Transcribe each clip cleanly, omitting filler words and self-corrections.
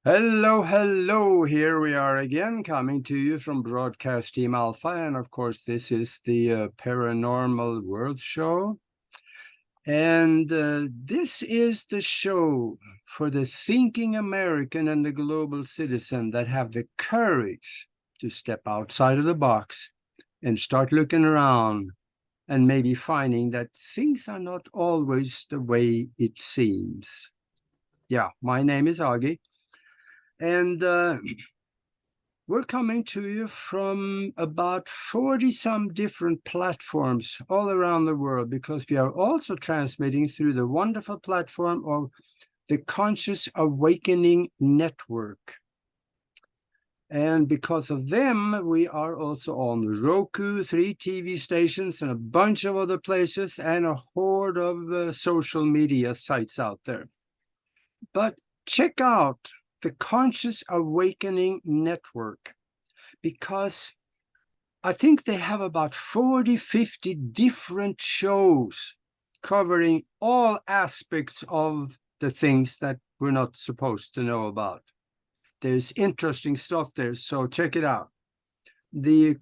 Hello, hello. Here we are again, coming to you from Broadcast Team Alpha. And of course, this is the Paranormal World Show. And this is the show for the thinking American and the global citizen that have the courage to step outside of the box and start looking around and maybe finding that things are not always the way it seems. Yeah, my name is Augie. And we're coming to you from about 40 some different platforms all around the world, because we are also transmitting through the wonderful platform of the Conscious Awakening Network. And because of them, we are also on Roku, 3 TV stations, and a bunch of other places, and a horde of social media sites out there. But check out the Conscious Awakening Network, because I think they have about 40, 50 different shows covering all aspects of the things that we're not supposed to know about. There's interesting stuff there, so check it out. The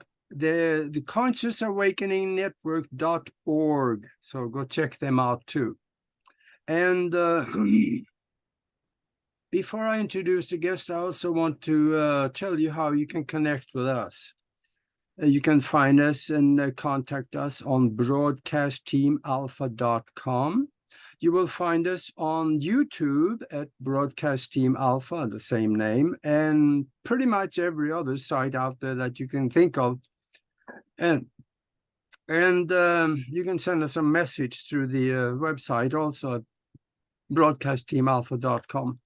Conscious Awakening Network.org. So go check them out too. And before I introduce the guest, I also want to tell you how you can connect with us. You can find us and contact us on broadcastteamalpha.com. You will find us on YouTube at Broadcast Team Alpha, the same name, and pretty much every other site out there that you can think of. And you can send us a message through the website also at broadcastteamalpha.com.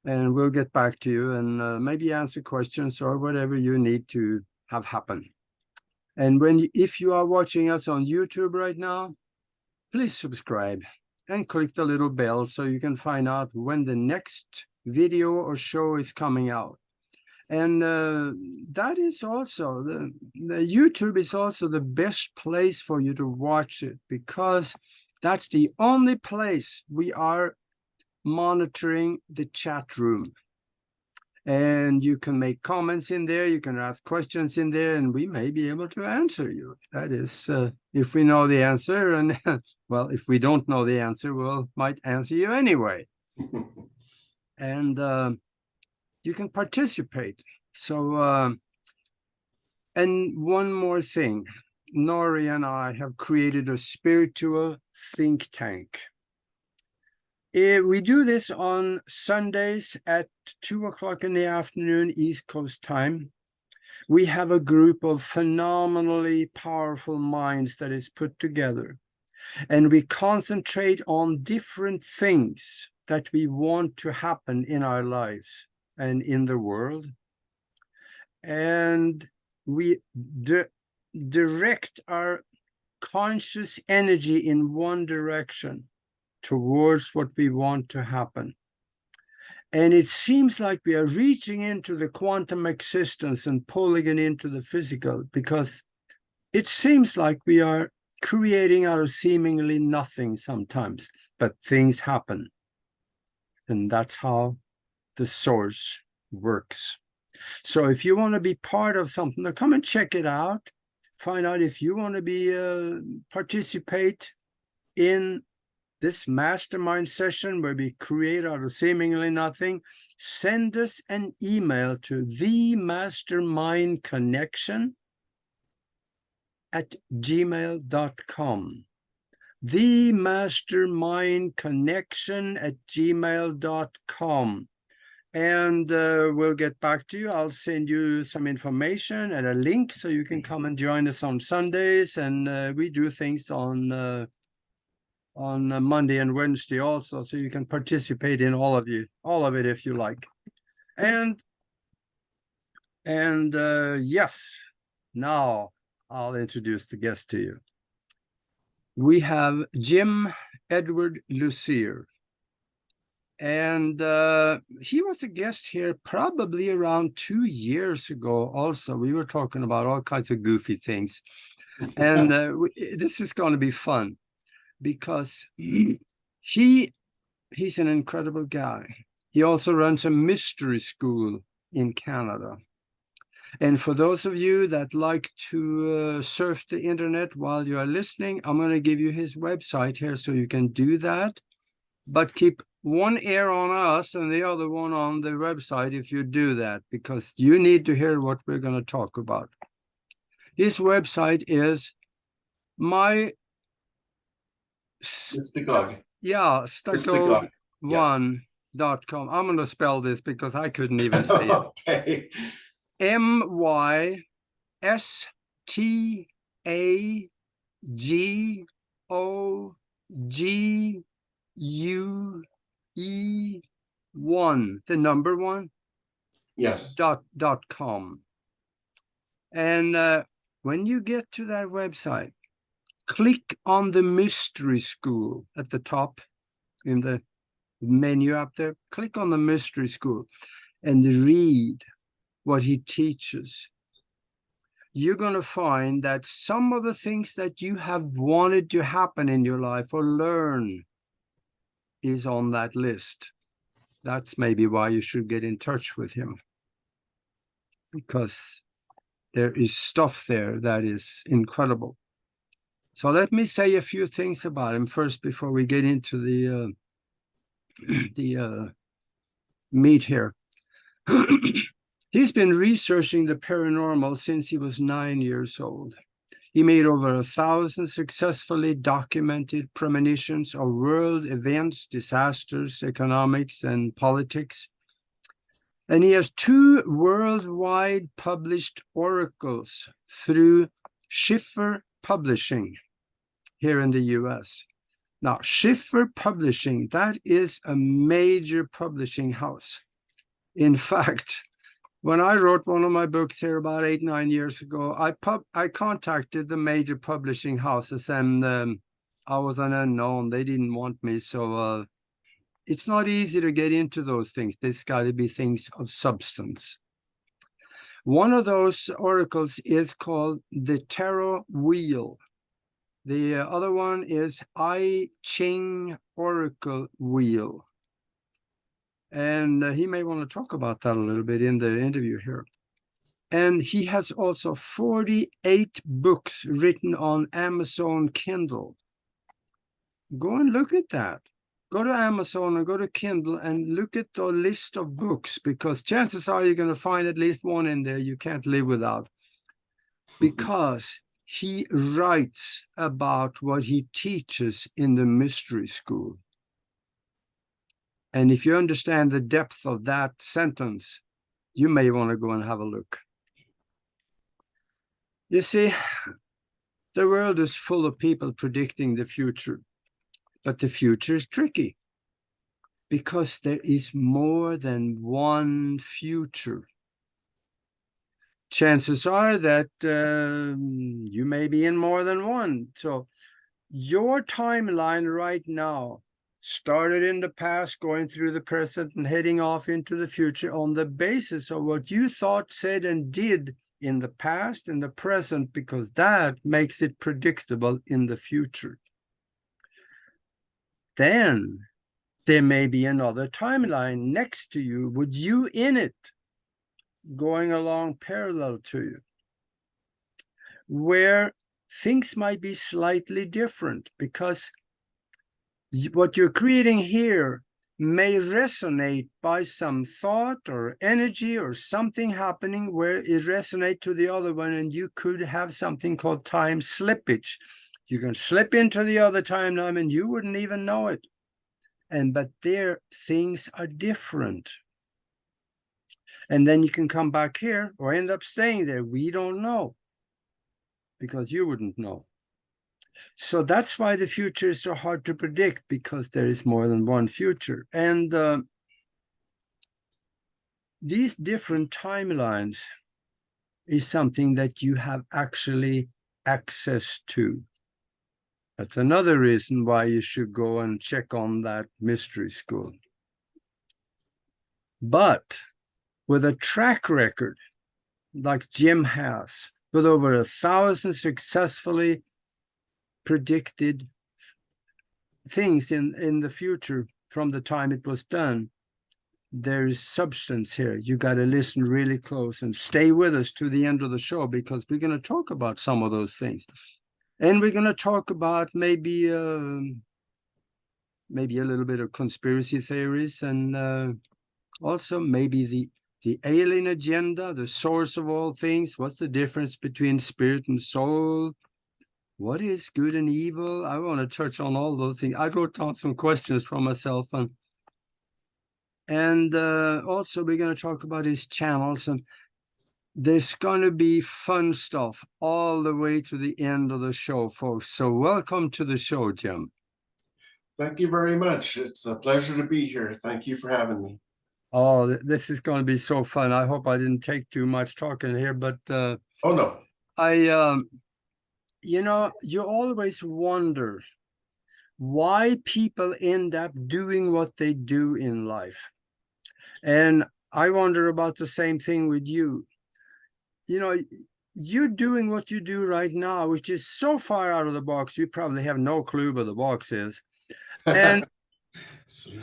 And we'll get back to you and maybe answer questions or whatever you need to have happen. And if you are watching us on YouTube right now, please subscribe and click the little bell so you can find out when the next video or show is coming out. And that is also, the YouTube is also the best place for you to watch it, because that's the only place we are monitoring the chat room. And you can make comments in there, you can ask questions in there, and we may be able to answer you. That is, if we know the answer, and well, if we don't know the answer, we'll might answer you anyway. And you can participate. So, and one more thing, Nori and I have created a spiritual think tank. We do this on Sundays at 2:00 in the afternoon, East Coast time. We have a group of phenomenally powerful minds that is put together, and we concentrate on different things that we want to happen in our lives and in the world. And we direct our conscious energy in one direction towards what we want to happen. And it seems like we are reaching into the quantum existence and pulling it into the physical, because it seems like we are creating out of seemingly nothing sometimes, but things happen. And that's how the source works. So if you want to be part of something, come and check it out. Find out if you want to be participate in this mastermind session where we create out of seemingly nothing. Send us an email to themastermindconnection@gmail.com. themastermindconnection@gmail.com. And we'll get back to you. I'll send you some information and a link so you can come and join us on Sundays. And we do things on Monday and Wednesday also, so you can participate in all of it if you like. And yes, now I'll introduce the guest to you. We have Jim Edward Lucier, and he was a guest here probably around 2 years ago. Also, we were talking about all kinds of goofy things, and this is going to be fun, because he's an incredible guy. He also runs a mystery school in Canada. And for those of you that like to surf the internet while you are listening, I'm going to give you his website here so you can do that. But keep one ear on us and the other one on the website if you do that, because you need to hear what we're going to talk about. His website is stuckog1.com. I'm going to spell this because I couldn't even say it. Okay. MYSTAGOGUE1, the number one. Yes. .com. And when you get to that website, click on the mystery school at the top in the menu up there. Click on the mystery school and read what he teaches. You're going to find that some of the things that you have wanted to happen in your life or learn is on that list. That's maybe why you should get in touch with him, because there is stuff there that is incredible. So let me say a few things about him first before we get into the meat here. He's been researching the paranormal since he was 9 years old. He made over 1,000 successfully documented premonitions of world events, disasters, economics, and politics. And he has 2 worldwide published oracles through Schiffer Publishing here in the US. Now, Schiffer Publishing, that is a major publishing house. In fact, when I wrote one of my books here about 8-9 years ago, I contacted the major publishing houses, and I was an unknown. They didn't want me, so it's not easy to get into those things. There's got to be things of substance. One of those oracles is called the Tarot Wheel. The other one is I Ching Oracle Wheel. And he may want to talk about that a little bit in the interview here. And he has also 48 books written on Amazon Kindle. Go and look at that. Go to Amazon and go to Kindle and look at the list of books, because chances are you're going to find at least one in there you can't live without. Because he writes about what he teaches in the mystery school. And if you understand the depth of that sentence, you may want to go and have a look. You see, the world is full of people predicting the future, but the future is tricky because there is more than one future. Chances are that you may be in more than one. So your timeline right now started in the past, going through the present, and heading off into the future on the basis of what you thought, said, and did in the past and the present, because that makes it predictable in the future. Then there may be another timeline next to you with you in it, going along parallel to you, where things might be slightly different, because what you're creating here may resonate by some thought or energy or something happening where it resonates to the other one, and you could have something called time slippage. You can slip into the other timeline and you wouldn't even know it. But there, things are different. And then you can come back here or end up staying there. We don't know, because you wouldn't know. So that's why the future is so hard to predict, because there is more than one future. And these different timelines is something that you have actually access to. That's another reason why you should go and check on that mystery school. But with a track record like Jim has, with over 1,000 successfully predicted things in the future from the time it was done, there's substance here. You got to listen really close and stay with us to the end of the show, because we're going to talk about some of those things. And we're going to talk about maybe a little bit of conspiracy theories, and also maybe the alien agenda, the source of all things. What's the difference between spirit and soul? What is good and evil? I want to touch on all those things. I wrote down some questions for myself, and also we're going to talk about his channels, and there's going to be fun stuff all the way to the end of the show, folks. So welcome to the show, Jim. Thank you very much. It's a pleasure to be here. Thank you for having me. Oh, this is going to be so fun. I hope I didn't take too much talking here, but Oh, no. You always wonder why people end up doing what they do in life. And I wonder about the same thing with you. You're doing what you do right now, which is so far out of the box, you probably have no clue what the box is. And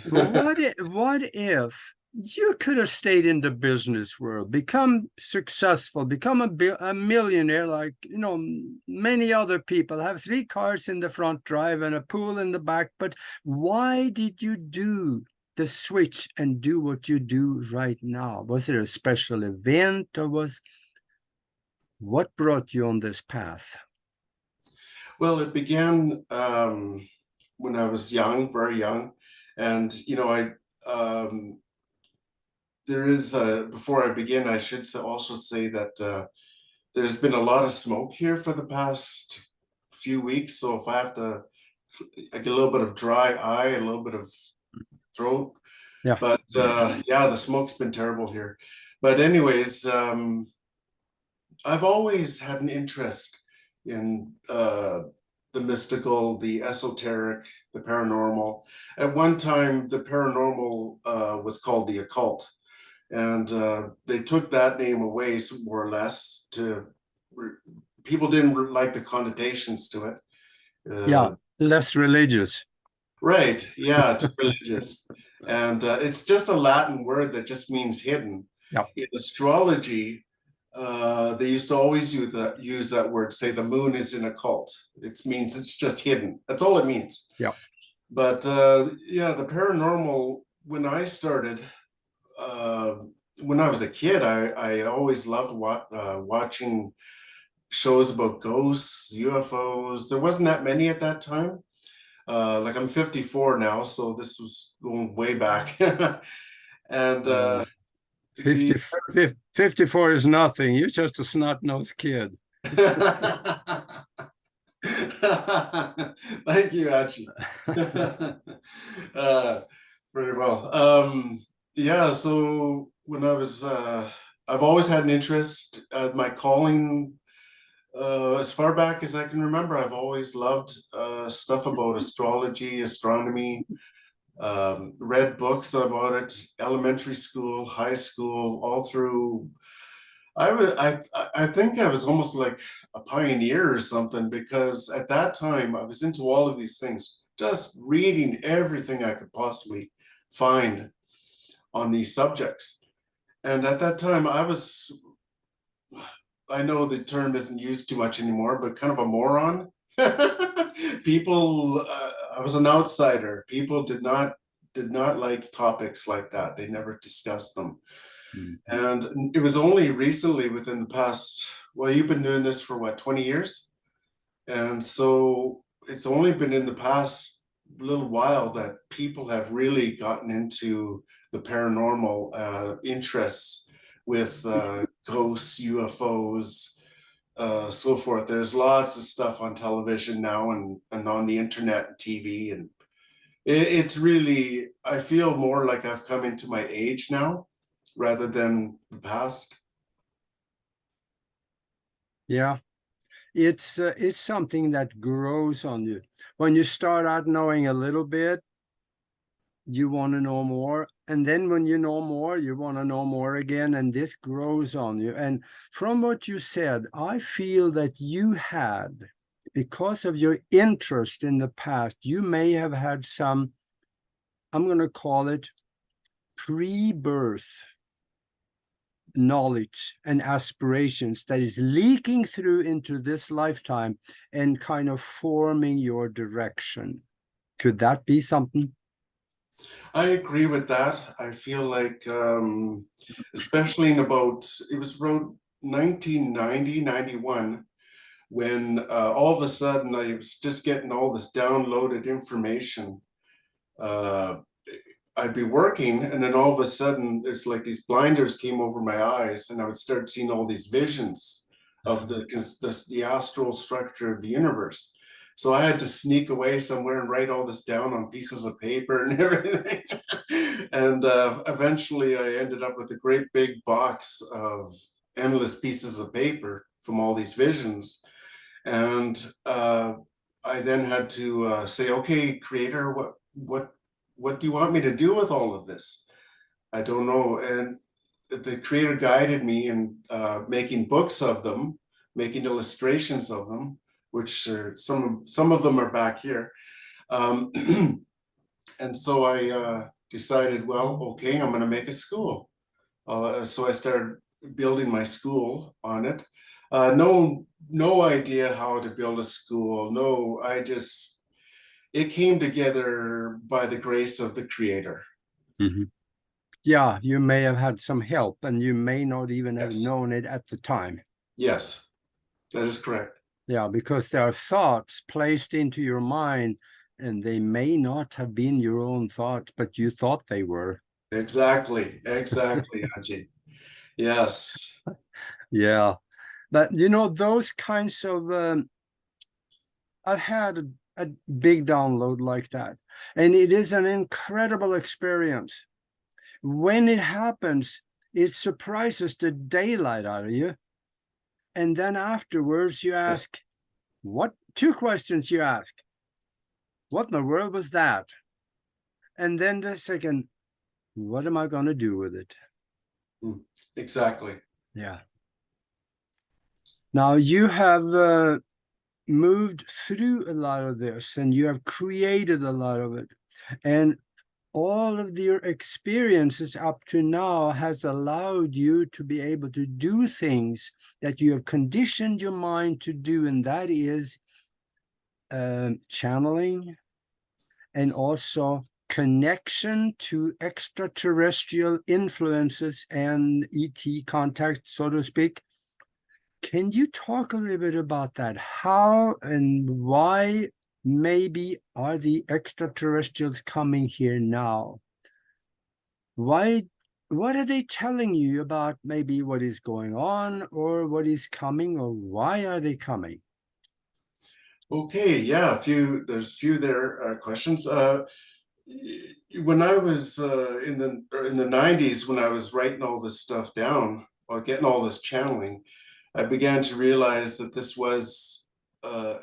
what if you could have stayed in the business world, become successful, become a millionaire like, many other people, have 3 cars in the front drive and a pool in the back. But why did you do the switch and do what you do right now? Was it a special event, or what brought you on this path? Well, it began when I was young, very young. And, there is, before I begin, I should also say that there's been a lot of smoke here for the past few weeks. So if I get a little bit of dry eye, a little bit of throat. Yeah. But yeah, the smoke's been terrible here. But anyways, I've always had an interest in the mystical, the esoteric, the paranormal. At one time, the paranormal was called the occult, and they took that name away, more or less. People didn't like the connotations to it. Yeah, less religious. Right, yeah, it's religious. And it's just a Latin word that just means hidden. Yeah. In astrology, they used to always use that word, say the moon is in a cult. It means it's just hidden. That's all it means. Yeah. But yeah, the paranormal, when I started, when I was a kid, I always loved watching shows about ghosts, UFOs. There wasn't that many at that time. Like I'm 54 now, so this was going way back. And 54 is nothing. You're just a snot-nosed kid. Thank you, Archie. Very well. Yeah, so when I've always had an interest. My calling, as far back as I can remember, I've always loved stuff about astrology, astronomy, read books about it, elementary school, high school, all through. I think I was almost like a pioneer or something, because at that time I was into all of these things, just reading everything I could possibly find on these subjects. And at that time I know the term isn't used too much anymore, but kind of a moron. People, I was an outsider. People did not like topics like that. They never discussed them. And it was only recently, within the past, well, you've been doing this for what, 20 years? And so it's only been in the past little while that people have really gotten into the paranormal interests with ghosts, UFOs, so forth. There's lots of stuff on television now and on the internet and TV. And it's really, I feel more like I've come into my age now rather than the past. Yeah, it's something that grows on you. When you start out knowing a little bit, you want to know more, and then when you know more, you want to know more again, and this grows on you. And from what you said, I feel that you had, because of your interest in the past, you may have had some, I'm going to call it pre-birth knowledge and aspirations that is leaking through into this lifetime and kind of forming your direction. Could that be something? I agree with that. I feel like, especially in about, it was around 1990, 91, when all of a sudden I was just getting all this downloaded information. Uh, I'd be working, and then all of a sudden, it's like these blinders came over my eyes, and I would start seeing all these visions of the astral structure of the universe. So I had to sneak away somewhere and write all this down on pieces of paper and everything. And eventually, I ended up with a great big box of endless pieces of paper from all these visions. And I then had to say, okay, creator, what do you want me to do with all of this? I don't know. And the creator guided me in making books of them, making illustrations of them, which are some of them are back here. Um, and so I decided, well, okay, I'm going to make a school. So I started building my school on it. No idea how to build a school. No, it came together by the grace of the creator. Mm-hmm. Yeah, you may have had some help and you may not even have Yes. known it at the time. Yes, that is correct. Yeah, because there are thoughts placed into your mind and they may not have been your own thoughts, but you thought they were. Exactly, Ajay. Yes. Yeah, but you know, those kinds of, I've had a big download like that, and it is an incredible experience. When it happens, it surprises the daylight out of you. And then afterwards, you ask, what? Two questions you ask. What in the world was that? And then the second, what am I going to do with it? Exactly. Yeah. Now you have moved through a lot of this and you have created a lot of it. And all of your experiences up to now has allowed you to be able to do things that you have conditioned your mind to do, and that is channeling and also connection to extraterrestrial influences and ET contact, so to speak. Can you talk a little bit about that? How and why maybe are the extraterrestrials coming here now? Why, what are they telling you about maybe what is going on or what is coming, or why are they coming? Okay, yeah, there's a few there questions. When I was in the 90s, when I was writing all this stuff down or getting all this channeling, I began to realize that this was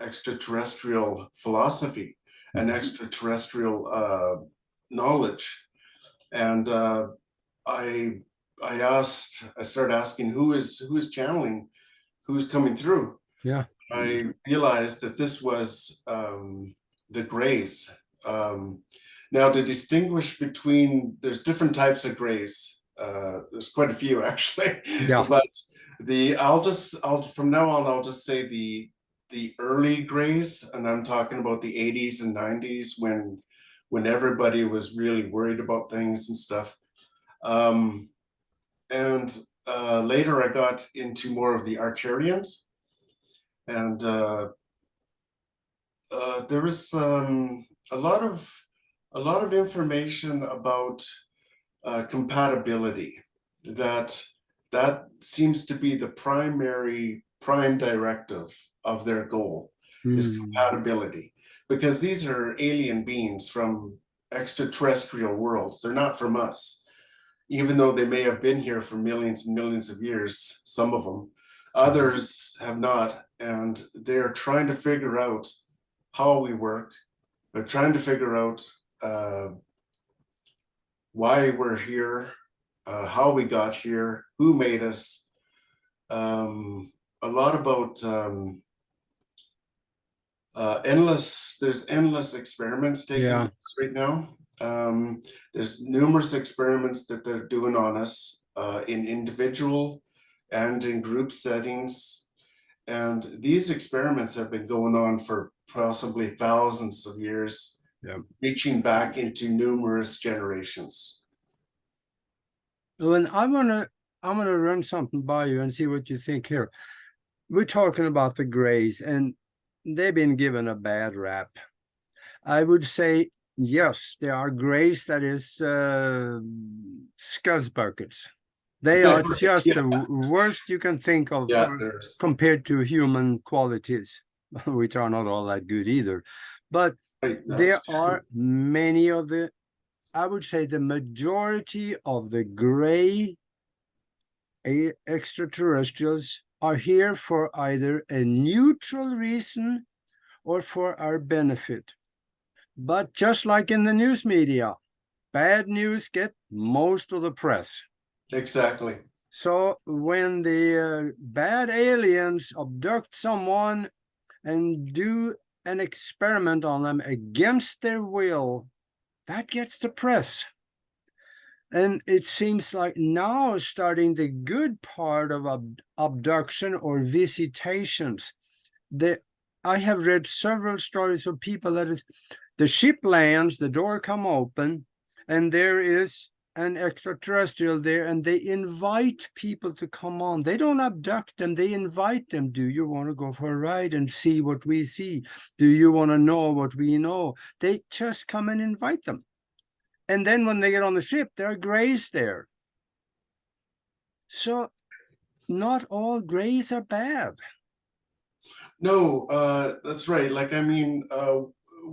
extraterrestrial philosophy and extraterrestrial knowledge. And I I started asking who is channeling, who's coming through. Yeah. I realized that this was the grays. Now, to distinguish between, there's different types of grays. There's quite a few actually, Yeah. but I'll from now on, I'll just say the early grays, and I'm talking about the 80s and 90s when everybody was really worried about things and stuff. And later I got into more of the Archerians, and there was a lot of information about compatibility. That that seems to be the prime directive of their goal is compatibility, because these are alien beings from extraterrestrial worlds. They're not from us, even though they may have been here for millions and millions of years. Some of them, others have not, and they're trying to figure out how we work. They're trying to figure out uh, why we're here, how we got here, who made us. A lot about there's endless experiments taking place right now. There's numerous experiments that they're doing on us in individual and in group settings. And these experiments have been going on for possibly thousands of years, Yeah. reaching back into numerous generations. Well, I'm gonna run something by you and see what you think here. We're talking about the Greys, and they've been given a bad rap. I would say yes, there are Greys that is scuzz buckets. They are just Yeah, the worst you can think of yeah, there's compared to human qualities, which are not all that good either. But right, there that's are many of the, I would say the majority of the gray extraterrestrials are here for either a neutral reason or for our benefit. But just like in the news media, bad news get most of the press. exactly. So when the bad aliens abduct someone and do an experiment on them against their will, that gets the press. And it seems like now starting the good part of abduction or visitations. I have read several stories of people that the ship lands, the door come open, and there is an extraterrestrial there, and they invite people to come on. They don't abduct them, they invite them. Do you want to go for a ride and see what we see? Do you want to know what we know? They just come and invite them. And then when they get on the ship, there are Greys there. So not all Greys are bad. No, that's right. Like, I mean,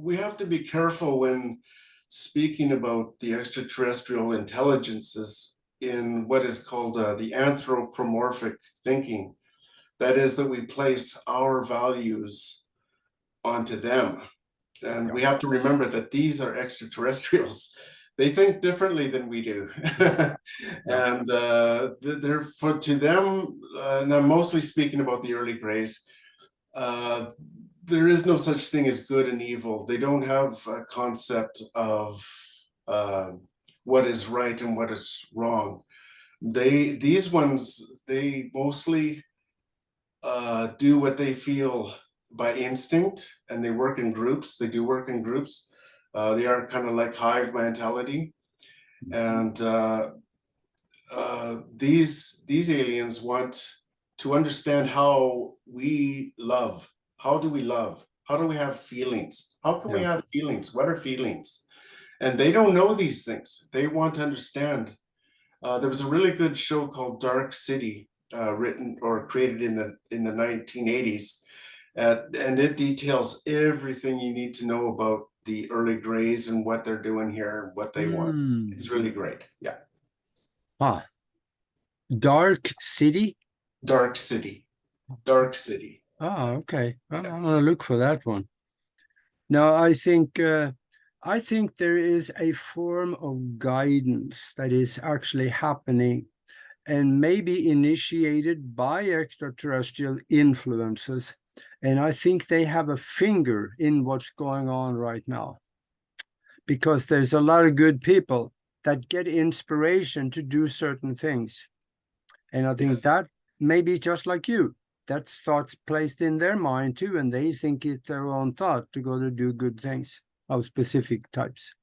we have to be careful when speaking about the extraterrestrial intelligences in what is called the anthropomorphic thinking. That is, that we place our values onto them. And we have to remember that these are extraterrestrials. They think differently than we do. And they're to them, and I'm mostly speaking about the early Greys, uh, there is no such thing as good and evil. They don't have a concept of uh, what is right and what is wrong. These ones, they mostly do what they feel by instinct, and they work in groups. They do work in groups. They are kind of like hive mentality, and these aliens want to understand how we love. How do we love? How do we have feelings? How can we have feelings? What are feelings? And they don't know these things. They want to understand. There was a really good show called Dark City, written or created in the 1980s, and it details everything you need to know about the early Greys and what they're doing here, what they want. It's really great. Yeah. Ah, Dark City? Dark City. Dark City. Oh, okay. Well, I'm gonna look for that one. Now, I think there is a form of guidance that is actually happening and maybe initiated by extraterrestrial influences. And I think they have a finger in what's going on right now, because there's a lot of good people that get inspiration to do certain things. And I think that maybe just like you, that's thoughts placed in their mind too, and they think it's their own thought to go to do good things of specific types.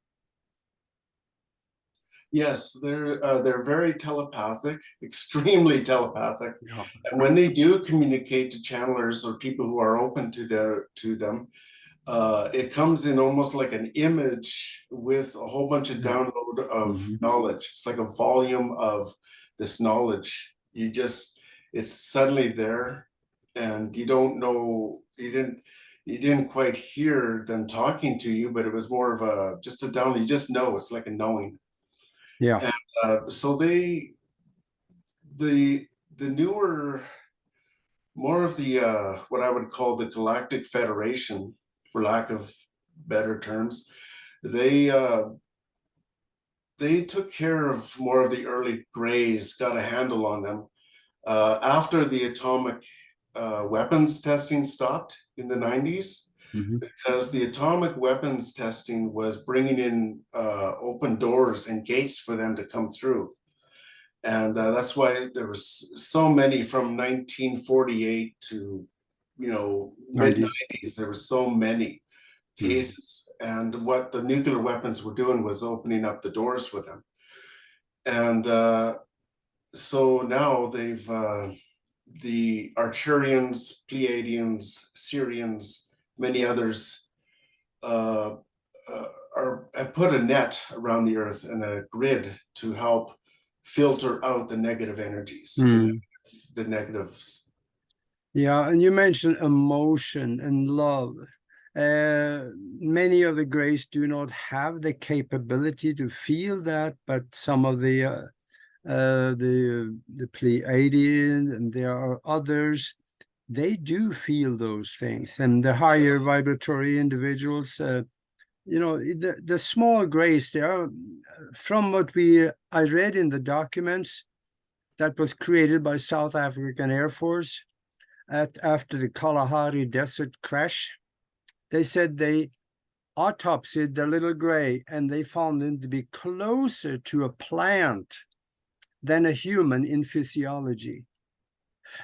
Yes, they're very telepathic, extremely telepathic. Yeah. And when they do communicate to channelers or people who are open to them, it comes in almost like an image with a whole bunch of download of knowledge. It's like a volume of this knowledge. It's suddenly there, and you don't know, you didn't quite hear them talking to you, but it was more of just a download. You just know, it's like a knowing. Yeah. And so the newer, more of the what I would call the Galactic Federation, for lack of better terms, they took care of more of the early Greys, got a handle on them after the atomic weapons testing stopped in the 90s. Mhm. because the atomic weapons testing was bringing in open doors and gates for them to come through. And that's why there was so many from 1948 to, mid 90s. 90s. There were so many Mhm. cases, and what the nuclear weapons were doing was opening up the doors for them. And so now the Arcturians, Pleiadians, Syrians, many others uh, have put a net around the Earth and a grid to help filter out the negative energies, Mm. the negatives. Yeah, and you mentioned emotion and love. Many of the Greys do not have the capability to feel that, but some of the Pleiadian, and there are others, they do feel those things. And the higher vibratory individuals, the small Greys, they are, from what I read in the documents that was created by South African Air Force after the Kalahari Desert crash. They said they autopsied the little gray and they found him to be closer to a plant than a human in physiology.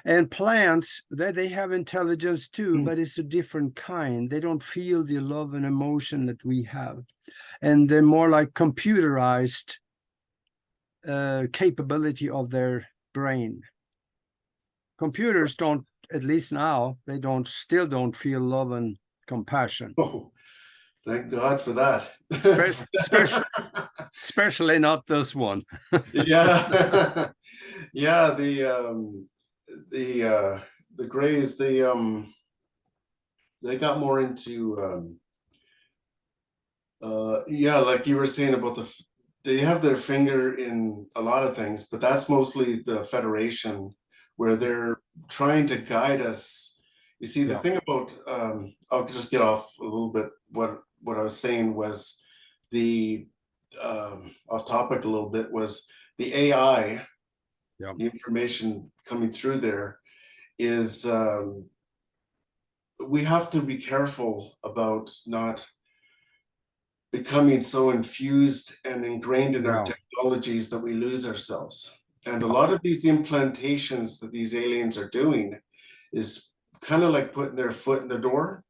And plants, they have intelligence too, but it's a different kind. They don't feel the love and emotion that we have. And they're more like computerized capability of their brain. Computers don't, at least now, they still don't feel love and compassion. Oh, thank God for that. Especially not this one. Yeah, yeah. The Greys, they got more into yeah, like you were saying about they have their finger in a lot of things, but that's mostly the Federation, where they're trying to guide us. You see, the Yeah. thing about I'll just get off a little bit. What I was saying was the off topic a little bit was the AI, Yeah. the information coming through there is we have to be careful about not becoming so infused and ingrained in our Yeah. technologies that we lose ourselves. And a lot of these implantations that these aliens are doing is kind of like putting their foot in the door.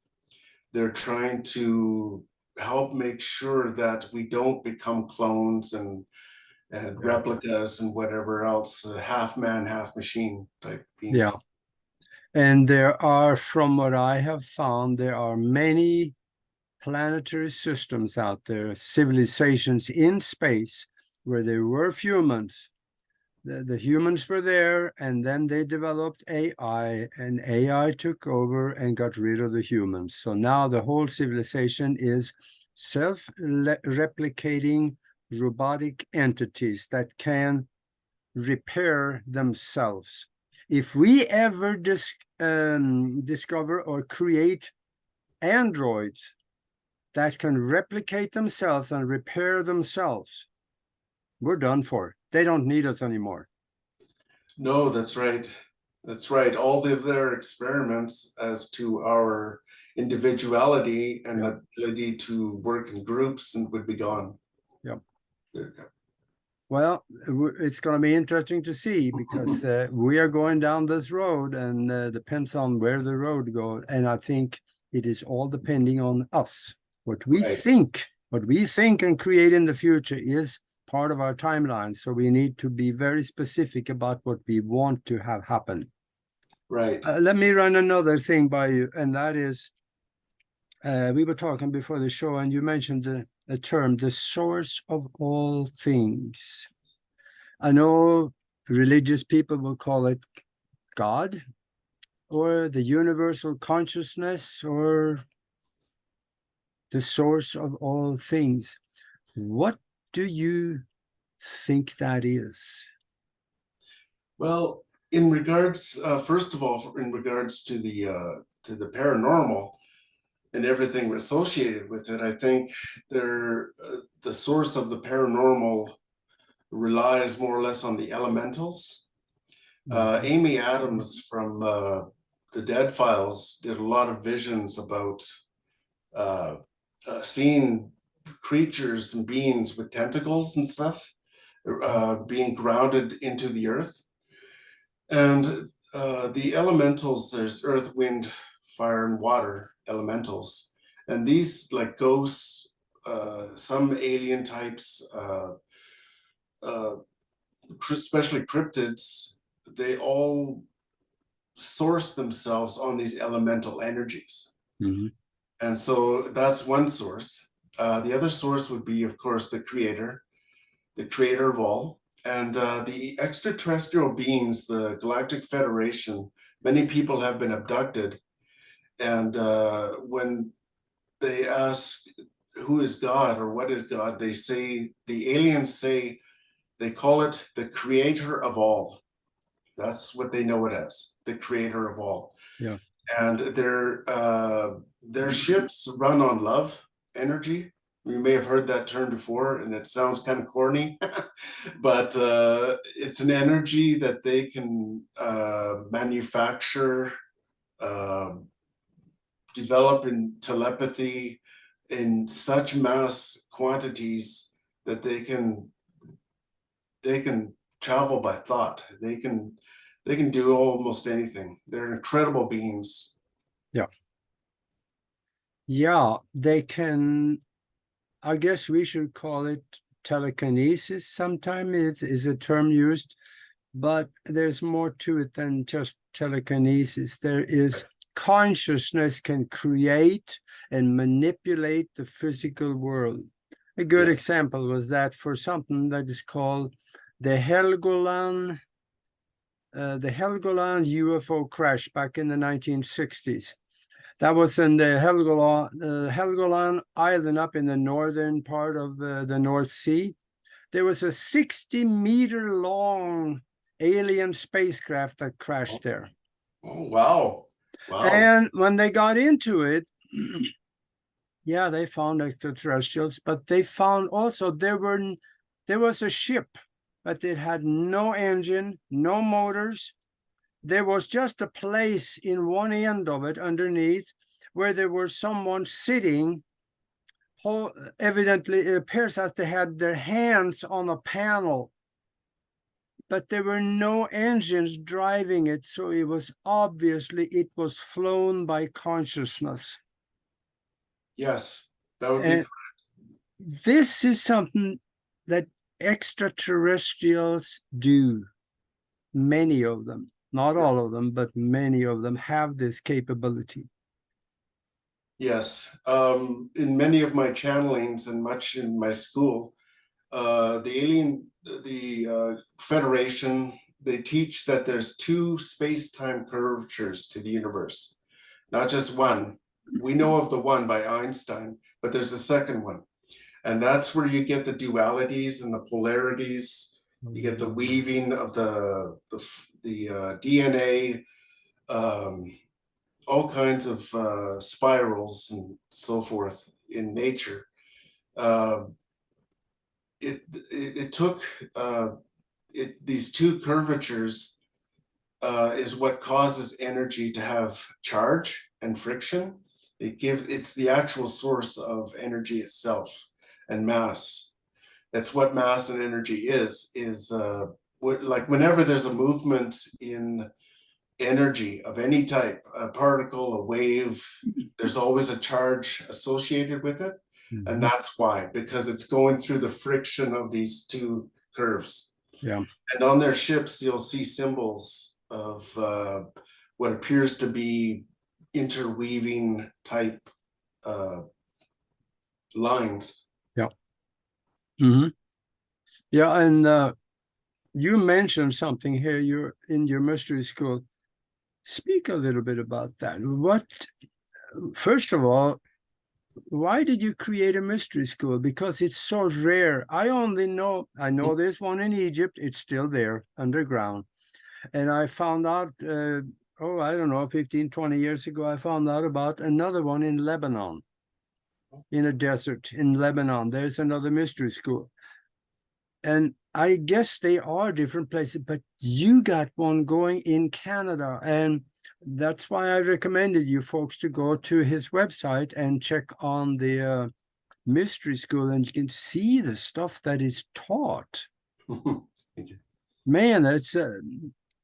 They're trying to help make sure that we don't become clones and Yeah. replicas and whatever else, half man, half machine type Yeah. beings. And there are, from what I have found, there are many planetary systems out there, civilizations in space where there were humans. The humans were there, and then they developed AI, and AI took over and got rid of the humans. So now the whole civilization is self-replicating robotic entities that can repair themselves. If we ever discover or create androids that can replicate themselves and repair themselves, we're done for. They don't need us anymore. No, that's right. That's right. All of their experiments as to our individuality and Yep. ability to work in groups and would be gone. Yep. There- Well, it's going to be interesting to see because we are going down this road, and depends on where the road goes. And I think it is all depending on us. What we Right, think, and create in the future is part of our timeline. So we need to be very specific about what we want to have happen. right. Let me run another thing by you, and that is, we were talking before the show, and you mentioned the term, the source of all things. I know religious people will call it God, or the universal consciousness, or the source of all things. What do you think that is? Well, in regards, first of all, in regards to the paranormal and everything associated with it, I think the source of the paranormal relies more or less on the elementals. Amy Adams from the Dead Files did a lot of visions about seeing creatures and beings with tentacles and stuff being grounded into the earth. And the elementals, there's earth, wind, fire, and water elementals. And these, like ghosts, some alien types, especially cryptids, they all source themselves on these elemental energies. Mm-hmm. And so that's one source. The other source would be, of course, the creator of all. And the extraterrestrial beings, the Galactic Federation, many people have been abducted. And when they ask who is God or what is God, they say, the aliens say, they call it the creator of all. That's what they know it as, the creator of all. Yeah. And their ships run on love energy. You may have heard that term before, and it sounds kind of corny, but it's an energy that they can manufacture, develop in telepathy in such mass quantities that they can travel by thought. They can do almost anything. They're incredible beings. Yeah. Yeah, they can, I guess we should call it telekinesis sometime. It is a term used, but there's more to it than just telekinesis. There is consciousness can create and manipulate the physical world. A good Yes. example was that for something that is called the Helgoland UFO crash back in the 1960s. That was in the Helgoland Island up in the northern part of the North Sea. There was a 60-meter long alien spacecraft that crashed there. Oh, wow. Wow. And when they got into it, yeah, they found extraterrestrials, but they found also there was a ship, but it had no engine, no motors. There was just a place in one end of it underneath where there was someone sitting. Evidently, it appears as they had their hands on a panel, but there were no engines driving it. So it was flown by consciousness. Yes, that would be And this is something that extraterrestrials do. Many of them, not all of them, but many of them have this capability. Yes. In many of my channelings and much in my school, the Federation, they teach that there's two space-time curvatures to the universe, not just one. We know of the one by Einstein, but there's a second one. And that's where you get the dualities and the polarities. You get the weaving of the DNA, all kinds of spirals and so forth in nature. It took these two curvatures is what causes energy to have charge and friction. It's the actual source of energy itself and mass. That's what mass and energy is like whenever there's a movement in energy of any type, a particle, a wave, there's always a charge associated with it. Mm-hmm. And that's why, because it's going through the friction of these two curves. Yeah. And on their ships, you'll see symbols of what appears to be interweaving type lines. Yeah. Mm-hmm. Yeah, and you mentioned something here. You're in your mystery school. Speak a little bit about that. First of all, why did you create a mystery school? Because it's so rare. I know there's one in Egypt. It's still there underground. And I found out, I don't know, 15, 20 years ago, I found out about another one in Lebanon, in a desert in Lebanon. There's another mystery school. and I guess they are different places, but you got one going in Canada, and that's why I recommended you folks to go to his website and check on the mystery school, and you can see the stuff that is taught. Thank you. Man, it's a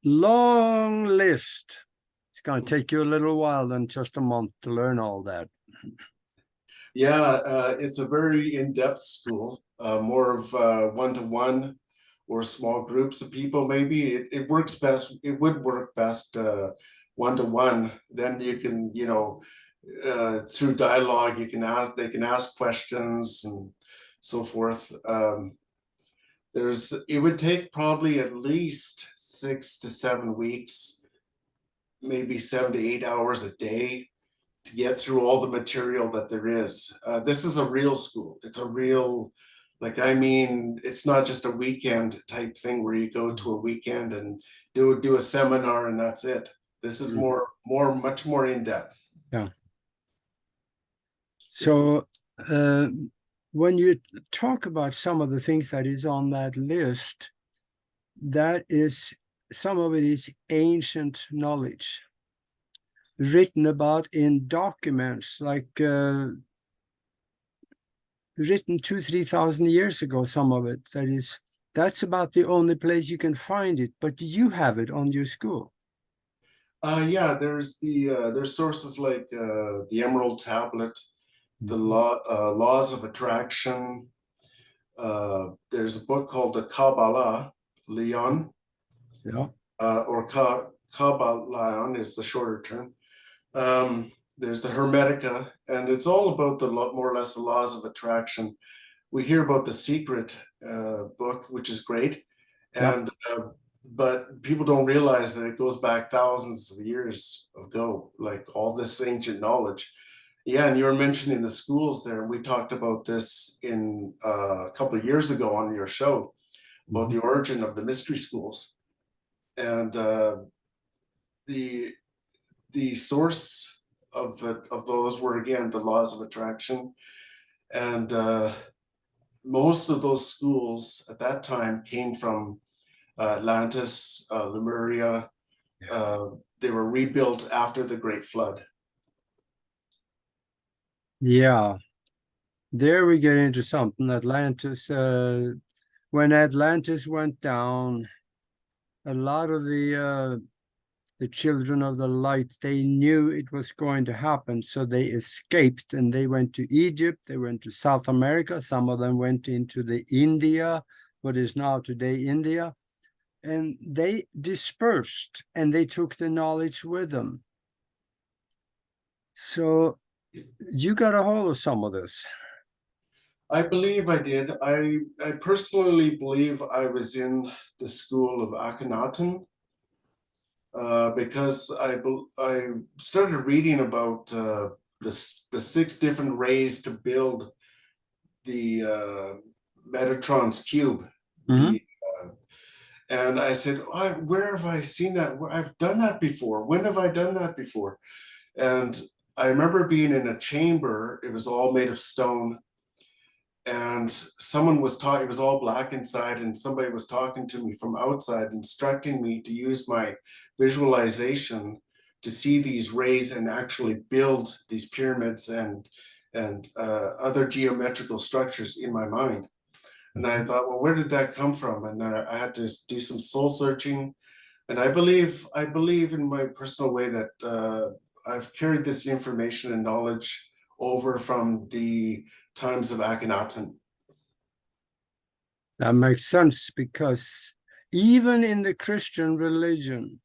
long list. It's going to take you a little while than just a month to learn all that. Yeah, it's a very in-depth school, more of one-to-one or small groups of people. Maybe it works best. It would work best one-to-one. Then you can, through dialogue, you can ask. They can ask questions and so forth. It would take probably at least 6 to 7 weeks, maybe 7 to 8 hours a day to get through all the material that there is. This is a real school. It's a real, it's not just a weekend type thing where you go to a weekend and do a seminar and that's it. This is much more in depth. Yeah. So when you talk about some of the things that is on that list, that is, some of it is ancient knowledge written about in documents, like written 2,000-3,000 years ago, some of it. That's about the only place you can find it, but you have it on your school. Yeah, there's sources like the Emerald Tablet, the laws of attraction. There's a book called the Kabbalah, Leon, Yeah. or Kabbalah is the shorter term. There's the Hermetica, and it's all about more or less the laws of attraction. We hear about the Secret book, which is great, and but people don't realize that it goes back thousands of years ago, like all this ancient knowledge. Yeah, and you were mentioning the schools there. We talked about this in a couple of years ago on your show about the origin of the mystery schools, and the source of those were again the laws of attraction, and most of those schools at that time came from Atlantis, Lemuria. They were rebuilt after the Great Flood. Yeah, there we get into something. Atlantis, when Atlantis went down, a lot of the children of the light, they knew it was going to happen, so they escaped and they went to Egypt, they went to South America, some of them went into the India, what is now today India, and they dispersed and they took the knowledge with them. So you got a hold of some of this. I believe I did. I personally believe I was in the school of Akhenaten, because I started reading about the 6 different ways to build the Metatron's cube. And I said, where have I seen that? I've done that before. When have I done that before? And I remember being in a chamber. It was all made of stone. And someone was talking, it was all black inside, and somebody was talking to me from outside, instructing me to use my visualization to see these rays and actually build these pyramids and other geometrical structures in my mind. And I thought, well, where did that come from? And then I had to do some soul searching. And I believe in my personal way that I've carried this information and knowledge over from the times of Akhenaten. That makes sense, because even in the Christian religion,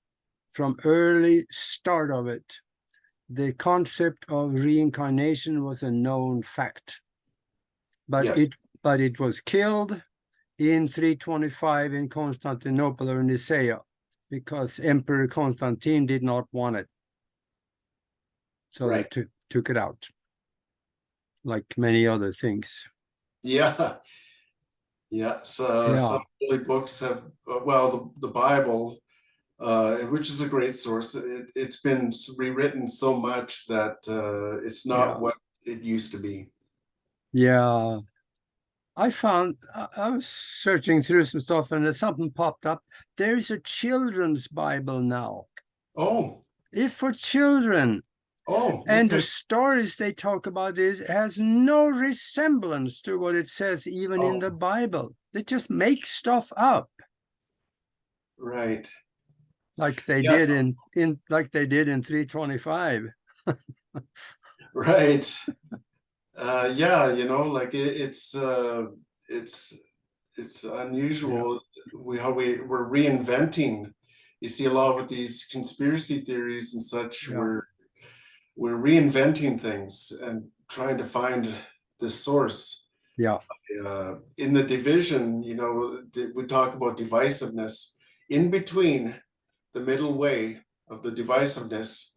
from early start of it, the concept of reincarnation was a known fact. But yes. it was killed in 325 in Constantinople or Nicaea, because Emperor Constantine did not want it. So they took it out, like many other things. Yeah. Yeah. So some holy books have, well, the Bible, which is a great source. It's been rewritten so much that it's not what it used to be. Yeah. I was searching through some stuff and something popped up. There's a children's Bible now. Oh, If for children. oh, And the okay. stories they talk about has no resemblance to what it says even in the Oh, Bible. They just make stuff up right. like they Yeah, did in like they did in 325. right. Yeah, like it's it's Yeah, unusual how we're reinventing. You see a lot with these conspiracy theories and such. yeah, We're reinventing things and trying to find the source. yeah. In the division, we talk about divisiveness. In between the middle way of the divisiveness,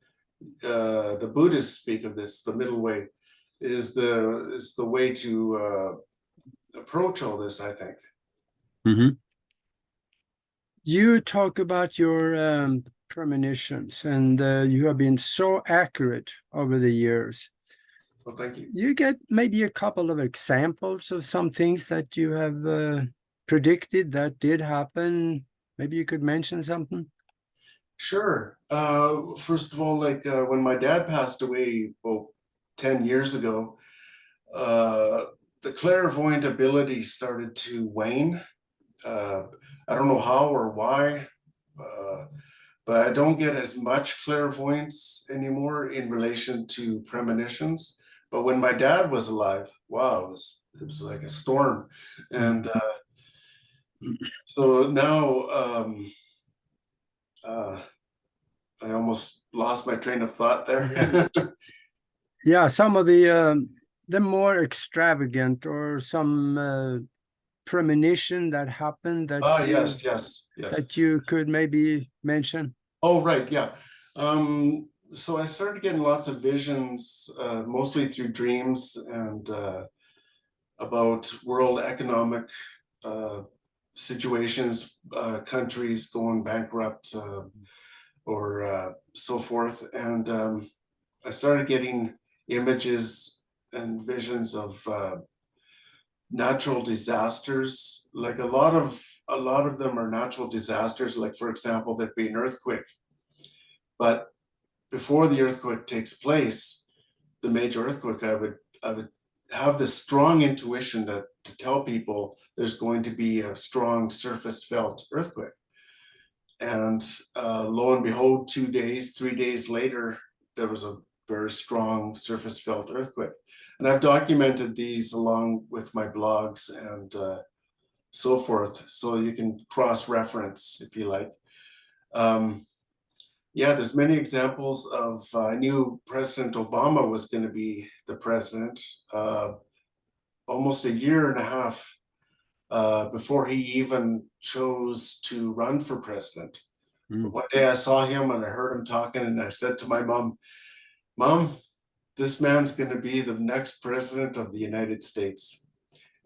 the Buddhists speak of this. The middle way is the way to approach all this, I think. Mm-hmm. You talk about your premonitions, and you have been so accurate over the years. Well, thank you. You get maybe a couple of examples of some things that you have predicted that did happen. Maybe you could mention something. Sure. First of all, like when my dad passed away, 10 years ago, uh, the clairvoyant ability started to wane. Uh, I don't know how or why, uh, but I don't get as much clairvoyance anymore in relation to premonitions. But when my dad was alive, wow, it was like a storm. And Mm. so now uh, I almost lost my train of thought Yeah. there. Yeah, some of the more extravagant or some premonition that happened Ah, yes, yes, yes. that you could maybe mention. Oh, right, yeah. So I started getting lots of visions, mostly through dreams and about world economic uh, situations, countries going bankrupt or so forth. And I started getting images and visions of natural disasters. Like a lot of them are natural disasters. Like for example, there'd be an earthquake, but before the earthquake takes place, the major earthquake, I would have this strong intuition that to tell people there's going to be a strong surface felt earthquake. And lo and behold, 2 days, 3 days later, there was a very strong surface felt earthquake. And I've documented these along with my blogs and so forth, so you can cross reference if you like. Um, yeah, there's many examples of, I knew President Obama was going to be the president almost a year and a half before he even chose to run for president. But Mm. one day I saw him and I heard him talking, and I said to my mom, Mom, this man's going to be the next president of the United States.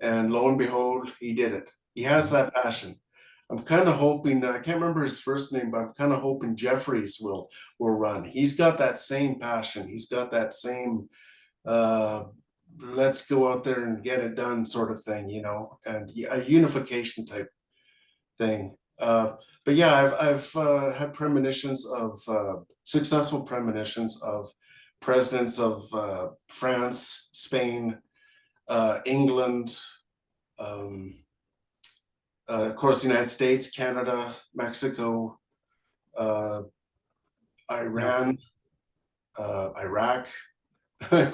And lo and behold, he did it. He has that passion. I'm kind of hoping, I can't remember his first name, but I'm kind of hoping Jeffries will run. He's got that same passion. He's got that same uh, let's go out there and get it done sort of thing, and a unification type thing. But yeah, I've had premonitions of successful premonitions of presidents of France, Spain, England, um, of course, the United States, Canada, Mexico, uh, Yeah, Iran, Iraq,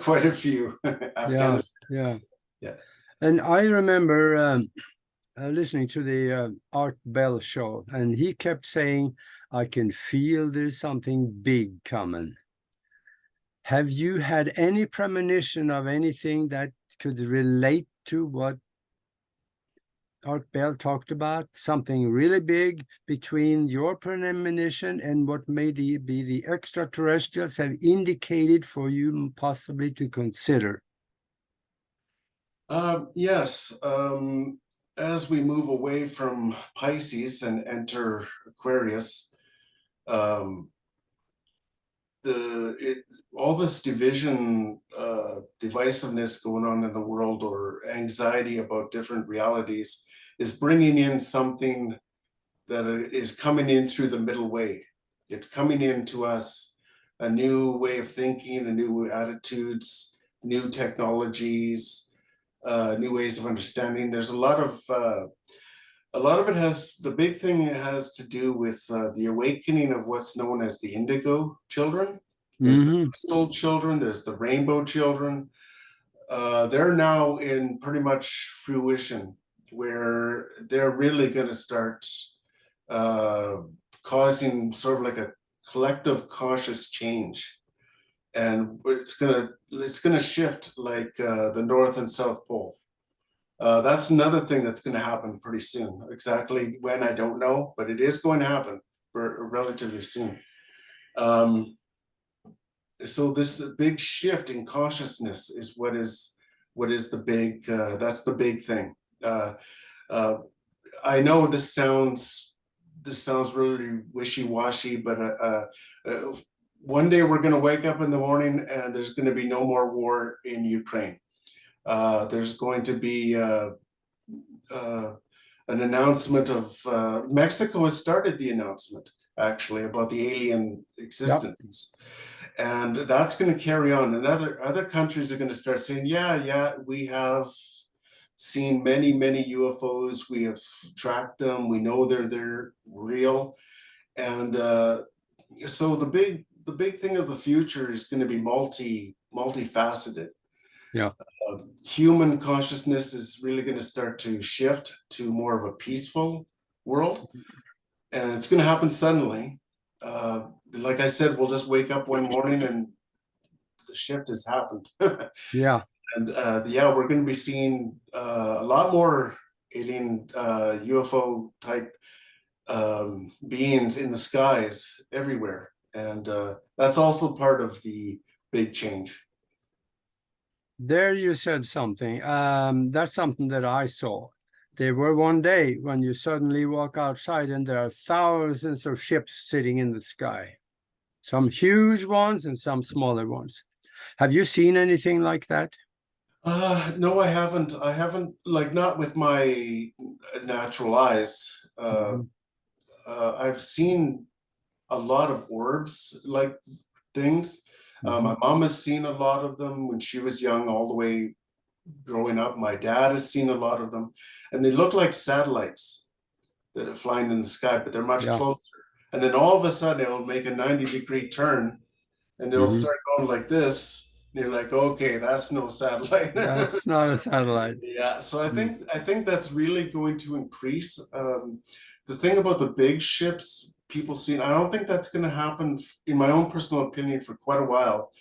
quite a few, yeah, Afghanistan. yeah. Yeah. And I remember listening to the Art Bell show, and he kept saying, "I can feel there's something big coming." Have you had any premonition of anything that could relate to what Art Bell talked about? Something really big between your premonition and what may be the extraterrestrials have indicated for you possibly to consider? Yes. As we move away from Pisces and enter Aquarius, um, all this division, divisiveness going on in the world, or anxiety about different realities, is bringing in something that is coming in through the middle way. It's coming into us a new way of thinking, a new attitudes, new technologies, new ways of understanding. There's a lot of it has, the big thing has to do with the awakening of what's known as the indigo children. There's the crystal children, there's the rainbow children. They're now in pretty much fruition, where they're really going to start causing sort of like a collective conscious change. And it's gonna shift like the North and South Pole. That's another thing that's going to happen pretty soon. Exactly when, I don't know, but it is going to happen relatively soon. So this big shift in consciousness is what is the big, that's the big thing. I know this sounds really wishy-washy, but one day we're going to wake up in the morning and there's going to be no more war in Ukraine. There's going to be an announcement of Mexico has started the announcement actually about the alien existence. Yep. And that's going to carry on, and other countries are going to start saying, yeah, we have seen many UFOs, we have tracked them, we know they're real. And so the big thing of the future is going to be multifaceted. Yeah. Human consciousness is really going to start to shift to more of a peaceful world, and it's going to happen suddenly. Like I said, we'll just wake up one morning and the shift has happened. Yeah. And we're going to be seeing a lot more alien UFO type beings in the skies everywhere, and that's also part of the big change. There you said something. That's something that I saw. There were one day when you suddenly walk outside and there are thousands of ships sitting in the sky. Some huge ones and some smaller ones. Have you seen anything like that? No, I haven't. I haven't, like, not with my natural eyes. I've seen a lot of orbs, like things. My mom has seen a lot of them when she was young, all the way growing up. My dad has seen a lot of them, and they look like satellites that are flying in the sky, but they're much closer. And then all of a sudden, it'll make a 90-degree turn, and it'll start going like this. And you're like, okay, that's no satellite. That's not a satellite. Yeah, so I think that's really going to increase. The thing about the big ships, people see, I don't think that's going to happen, in my own personal opinion, for quite a while,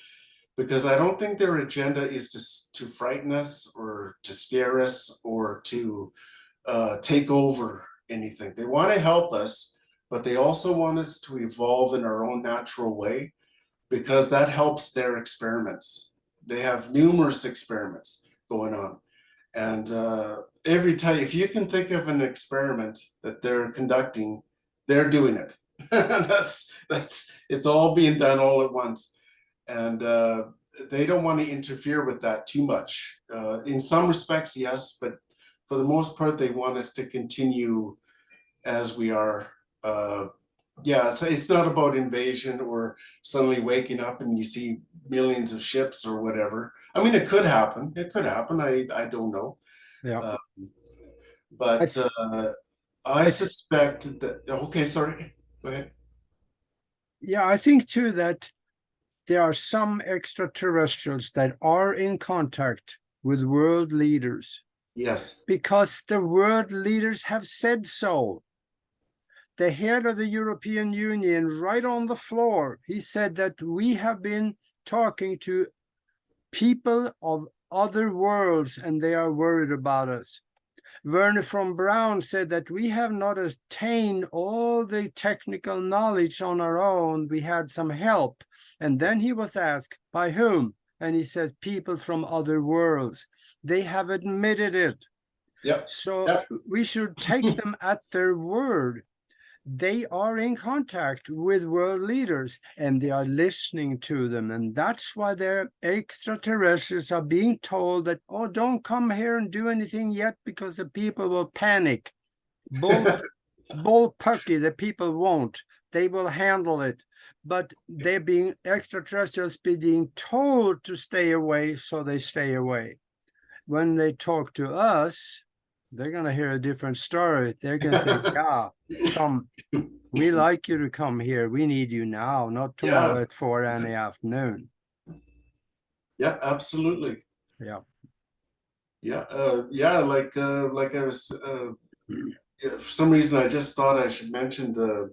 because I don't think their agenda is to frighten us or to scare us or to take over anything. They want to help us, but they also want us to evolve in our own natural way, because that helps their experiments. They have numerous experiments going on. And every time, if you can think of an experiment that they're conducting, they're doing it. It's all being done all at once. And they don't want to interfere with that too much. In some respects, yes, but for the most part, they want us to continue as we are. It's not about invasion or suddenly waking up and you see millions of ships or whatever. I mean, it could happen. It could happen. I don't know. Yeah. But I suspect that. Okay, sorry. Go ahead. Yeah, I think too that there are some extraterrestrials that are in contact with world leaders. Yes. Because the world leaders have said so. The head of the European Union, right on the floor, he said that we have been talking to people of other worlds and they are worried about us. Werner von Braun said that we have not attained all the technical knowledge on our own. We had some help. And then he was asked, by whom? And he said, people from other worlds. They have admitted it. Yep. So we should take them at their word. they are in contact with world leaders and they are listening to them. And that's why their extraterrestrials are being told that, oh, don't come here and do anything yet because the people will panic. Bull pucky, the people won't. They will handle it. But they're being extraterrestrials being told to stay away, so they stay away. When they talk to us, they're going to hear a different story. They're going to say, yeah, come. We like you to come here. We need you now, not tomorrow Yeah, at 4 in the afternoon. yeah, absolutely. Yeah. Yeah, like I was for some reason I just thought I should mention the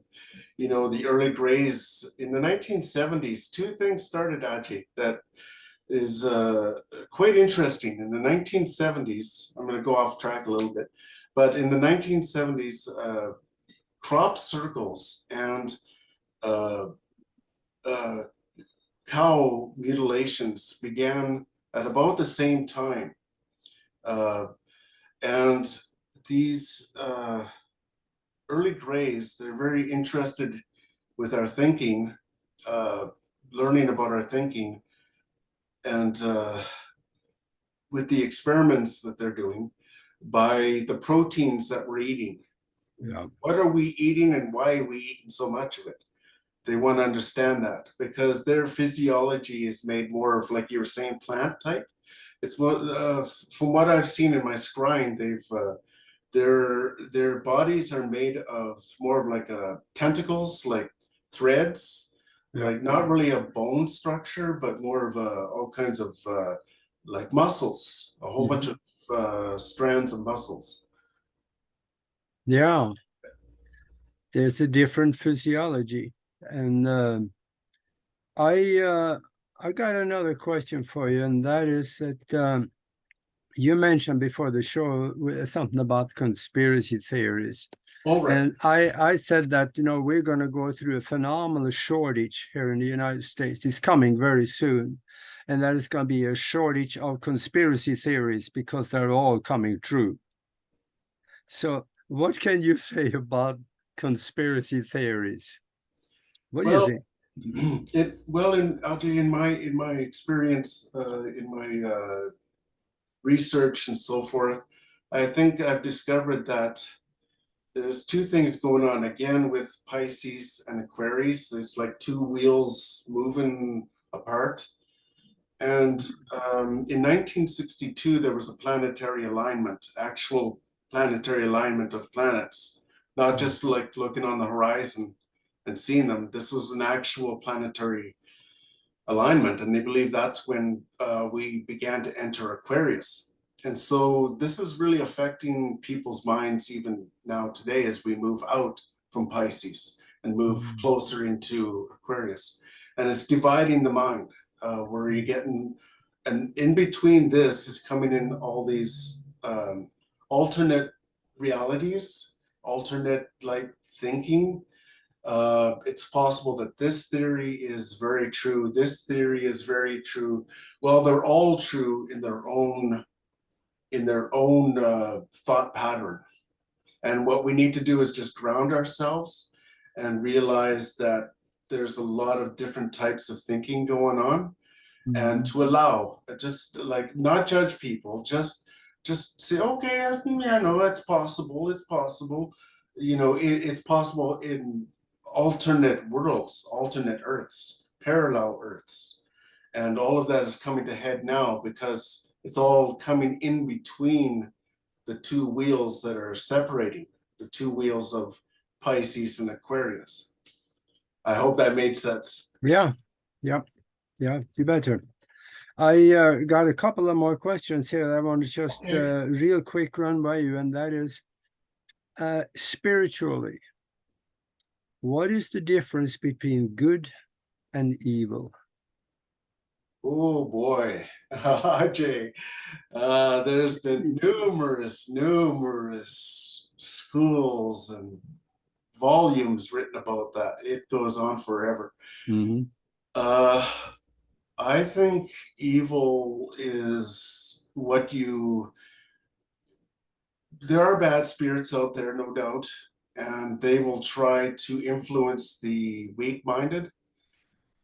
early grays in the 1970s. Two things started, Ajay, that is quite interesting. In the 1970s, I'm going to go off track a little bit, but in the 1970s, crop circles and uh, uh, cow mutilations began at about the same time. Uh, and these early grays, they're very interested with our thinking, uh, learning about our thinking, and with the experiments that they're doing by the proteins that we're eating. Yeah. What are we eating and why are we eating so much of it? They want to understand that because their physiology is made more of, like you were saying, plant type. It's what, from what I've seen in my scrying, their bodies are made of more of like tentacles, like threads, Yeah. like not really a bone structure, but more of all kinds of like muscles, a whole bunch of strands of muscles. Yeah. There's a different physiology. And I got another question for you, and that is that you mentioned before the show something about conspiracy theories. All right. And I said that, we're going to go through a phenomenal shortage here in the United States. It's coming very soon. And that is going to be a shortage of conspiracy theories because they're all coming true. So what can you say about conspiracy theories? What do you Well, think? I'll tell you in my experience, in my research and so forth, I think I've discovered that there's two things going on again with Pisces and Aquarius. It's like two wheels moving apart. And in 1962, there was a planetary alignment, actual planetary alignment of planets, not just like looking on the horizon and seeing them. This was an actual planetary alignment, and they believe that's when we began to enter Aquarius. And so this is really affecting people's minds even now today as we move out from Pisces and move closer into Aquarius. And it's dividing the mind, where you're getting, and in between this is coming in all these alternate realities, alternate like thinking. It's possible that this theory is very true. This theory is very true. Well, they're all true in their own thought pattern. And what we need to do is just ground ourselves and realize that there's a lot of different types of thinking going on, and to allow, just like not judge people, just say, okay, yeah, no, that's possible. It's possible. It's possible in alternate worlds, alternate Earths, parallel Earths. And all of that is coming to head now because it's all coming in between the two wheels that are separating, the two wheels of Pisces and Aquarius. I hope that made sense. Yeah, yeah, yeah, you better. I got a couple of more questions here. I want to just real quick run by you, and that is spiritually, what is the difference between good and evil? Oh boy, Jay, there's been numerous schools and volumes written about that. It goes on forever. Mm-hmm. I think evil is there are bad spirits out there, no doubt. and they will try to influence the weak-minded,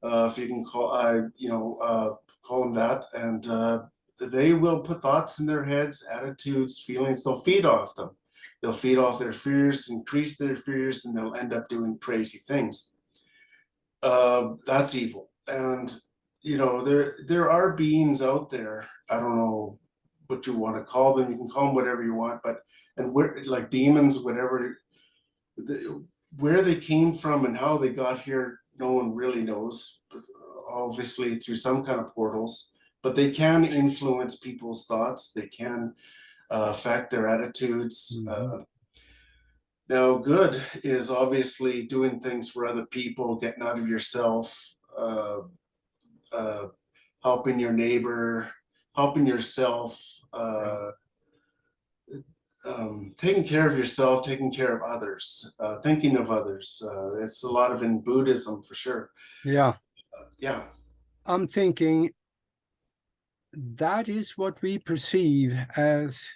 if you can call them that, and they will put thoughts in their heads, attitudes, feelings. They'll feed off them. They'll feed off their fears, increase their fears, and they'll end up doing crazy things. That's evil. And there are beings out there. I don't know what you want to call them. You can call them whatever you want, but and we're like demons, whatever. Where they came from and how they got here, no one really knows. Obviously, through some kind of portals, but they can influence people's thoughts. They can affect their attitudes. Now, good is obviously doing things for other people, getting out of yourself, uh, helping your neighbor, helping yourself, taking care of yourself, taking care of others, thinking of others. It's a lot of in Buddhism for sure. Yeah. Yeah. I'm thinking that is what we perceive as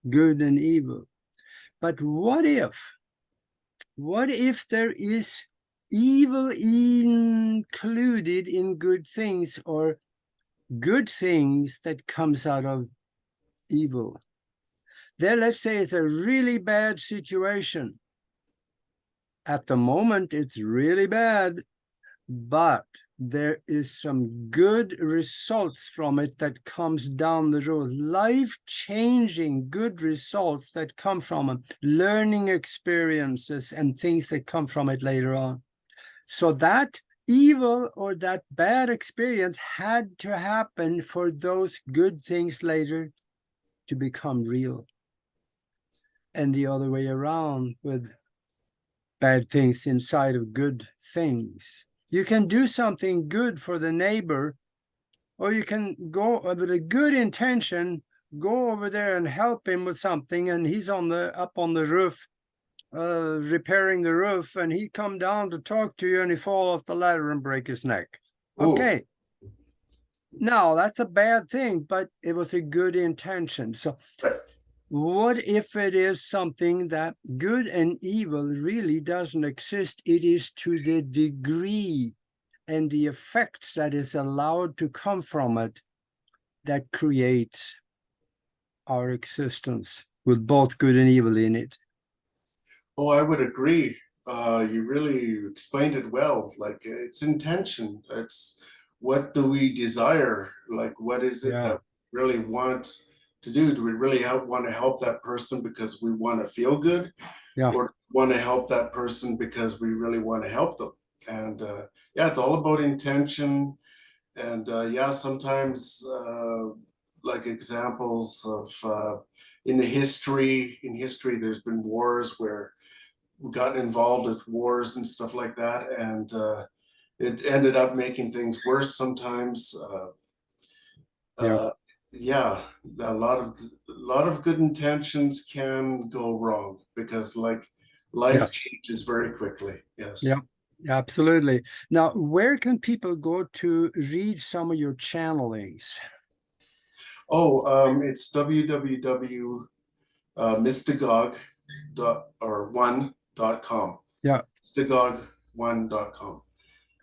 good and evil. But what if there is evil included in good things, or good things that comes out of evil? There, let's say it's a really bad situation. At the moment, it's really bad, but there is some good results from it that comes down the road, life-changing good results that come from it, learning experiences and things that come from it later on. So that evil or that bad experience had to happen for those good things later to become real. And the other way around with bad things inside of good things. You can do something good for the neighbor, or you can go with a good intention, go over there and help him with something, and he's up on the roof, repairing the roof, and he come down to talk to you, and he fall off the ladder and break his neck. Okay. Now, that's a bad thing, but it was a good intention. So what if it is something that good and evil really doesn't exist? It is to the degree and the effects that is allowed to come from it that creates our existence with both good and evil in it. Oh, I would agree. You really explained it well. Like it's intention. It's what do we desire? Like what is it that we really want to do? Do we really want to help that person because we want to feel good? Yeah. Or want to help that person because we really want to help them? And yeah, it's all about intention. And yeah, sometimes like examples of in history, there's been wars where we got involved with wars and stuff like that, and it ended up making things worse sometimes. Yeah, a lot of good intentions can go wrong because like life changes very quickly. Yes. Yeah. Absolutely. Now, where can people go to read some of your channelings? Oh, it's www.mystagogue.com. Yeah. Mystagogue1.com.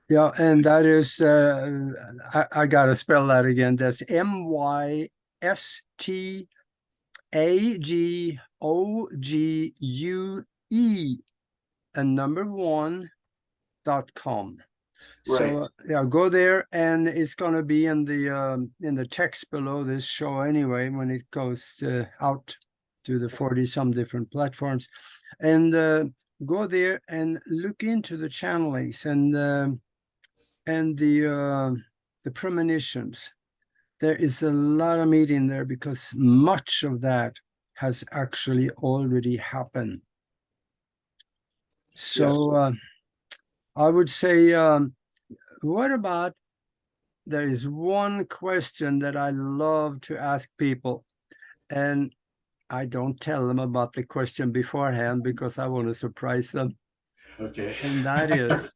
Yeah, and that is, I got to spell that again. That's MYSTAGOGUE and number 1.com. Right. So yeah, go there, and it's going to be in the text below this show anyway when it goes out to the 40-some different platforms, and go there and look into the channelings and the premonitions. There is a lot of meat in there because much of that has actually already happened. So I would say, what about, there is one question that I love to ask people, and I don't tell them about the question beforehand because I want to surprise them. Okay. And that is,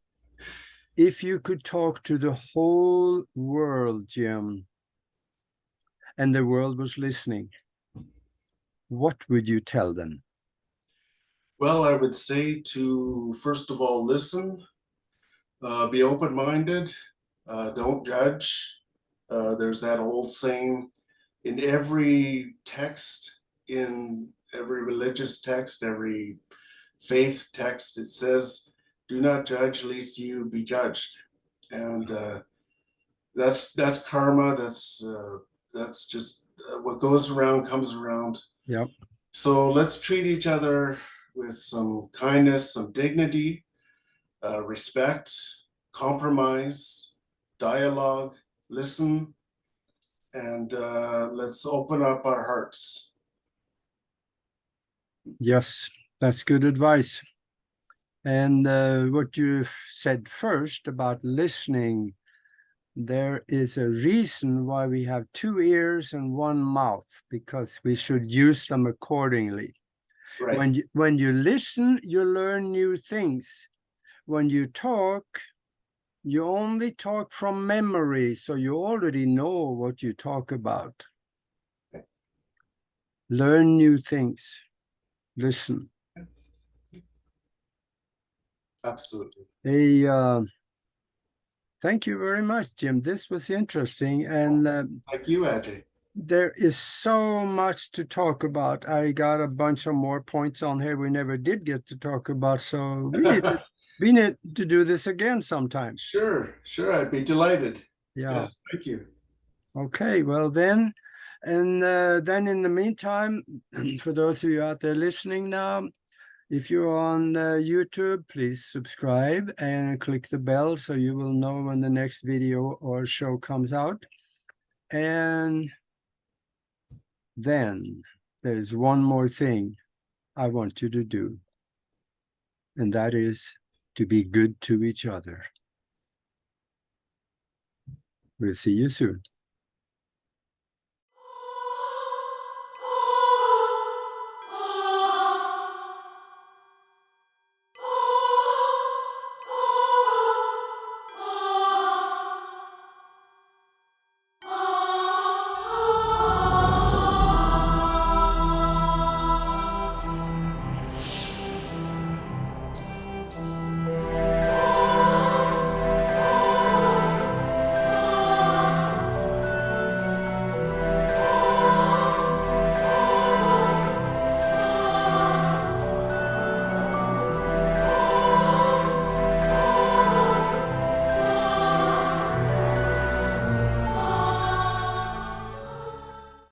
if you could talk to the whole world, Jim, and the world was listening, what would you tell them? Well, I would say to, first of all, listen, be open-minded, don't judge. There's that old saying in every text, in every religious text, every faith text, it says, do not judge lest you be judged. And that's karma. That's just what goes around comes around. Yep. So let's treat each other with some kindness, some dignity, respect, compromise, dialogue, listen, and let's open up our hearts. Yes, that's good advice. And what you said first about listening, there is a reason why we have 2 ears and 1 mouth, because we should use them accordingly. Right. When you listen, you learn new things. When you talk, you only talk from memory, so you already know what you talk about. Learn new things. Listen. Absolutely. Hey, thank you very much, Jim. This was interesting, and Thank you, Ajay. there is so much to talk about. I got a bunch of more points on here we never did get to talk about, so we need to do this again sometime. Sure, I'd be delighted. Yeah. Yes, thank you. Okay, well then, and then in the meantime, for those of you out there listening now, if you're on YouTube, please subscribe and click the bell so you will know when the next video or show comes out. And then there's one more thing I want you to do, and that is to be good to each other. We'll see you soon.